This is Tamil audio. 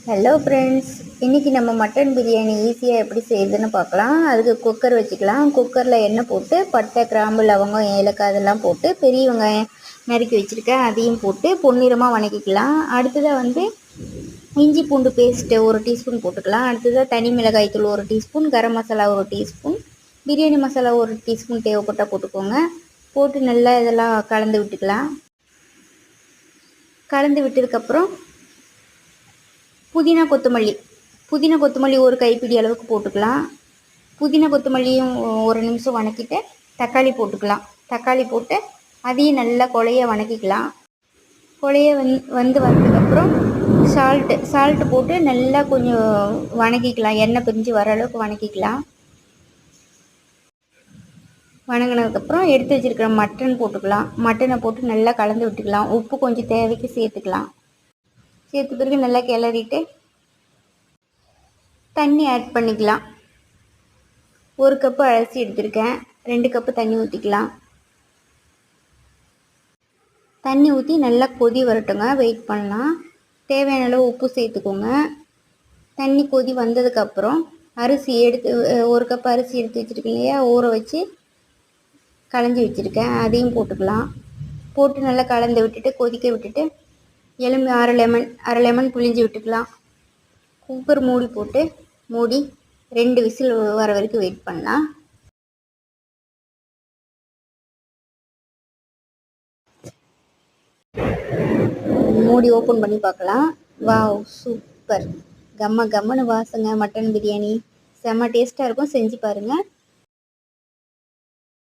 ஹலோ ஃப்ரெண்ட்ஸ், இன்றைக்கி நம்ம மட்டன் பிரியாணி ஈஸியாக எப்படி செய்யுதுன்னு பார்க்கலாம். அதுக்கு குக்கர் வச்சுக்கலாம். குக்கரில் எண்ணெய் போட்டு பட்டை, கிராம்பு, லவங்கம், ஏலக்காய் அதெல்லாம் போட்டு பெரிய வெங்காயம் நறுக்கி வச்சுருக்கேன், அதையும் போட்டு பொன்னிறமாக வணக்கிக்கலாம். அடுத்ததாக இஞ்சி பூண்டு பேஸ்ட்டு 1 டீஸ்பூன் போட்டுக்கலாம். அடுத்ததாக தனி மிளகாய் தூள் 1 teaspoon, garam masala 1 teaspoon, biryani masala 1 teaspoon தேவைப்பட்டால் போட்டுக்கோங்க. போட்டு நல்லா இதெல்லாம் கலந்து விட்டுக்கலாம். கலந்து விட்டதுக்கப்புறம் புதினா கொத்தமல்லி 1 கைப்பிடி அளவுக்கு போட்டுக்கலாம். புதினா கொத்தமல்லியும் 1 நிமிஷம் வணக்கிட்டு தக்காளி போட்டுக்கலாம். தக்காளி போட்டு அதையும் நல்லா கொலைய வணக்கிக்கலாம். கொலைய வந்ததுக்கப்புறம் சால்ட்டு போட்டு நல்லா கொஞ்சம் வணக்கிக்கலாம். எண்ணெய் பிரிஞ்சு வர அளவுக்கு வணக்கிக்கலாம். வணங்கினதுக்கப்புறம் எடுத்து வச்சுருக்கிற மட்டன் போட்டுக்கலாம். மட்டனை போட்டு நல்லா கலந்து விட்டுக்கலாம். உப்பு கொஞ்சம் தேவைக்கு சேர்த்துக்கலாம். சேர்த்த பிறகு நல்லா கிளறிட்டு தண்ணி ஆட் பண்ணிக்கலாம். 1 கப்பு அரிசி எடுத்திருக்கேன், 2 கப்பு தண்ணி ஊற்றிக்கலாம். தண்ணி ஊற்றி நல்லா கொதி வரட்டுங்க, வெயிட் பண்ணலாம். தேவையான அளவு உப்பு சேர்த்துக்கோங்க. தண்ணி கொதி வந்ததுக்கப்புறம் அரிசி எடுத்து 1 கப்பு அரிசி எடுத்து வச்சுருக்கேன் இல்லையா, ஊற வச்சு களைஞ்சி வச்சுருக்கேன், அதையும் போட்டுக்கலாம். போட்டு நல்லா கலந்து விட்டுட்டு கொதிக்க விட்டுட்டு அரை லெமன் புழிஞ்சு விட்டுக்கலாம். குக்கர் மூடி 2 விசில் வர வரைக்கும் வெயிட் பண்ணலாம். மூடி ஓப்பன் பண்ணி பார்க்கலாம். வாவ், சூப்பர், கம்மன்னு வாசங்க. மட்டன் பிரியாணி செம்ம டேஸ்ட்டாக இருக்கும், செஞ்சு பாருங்கள்.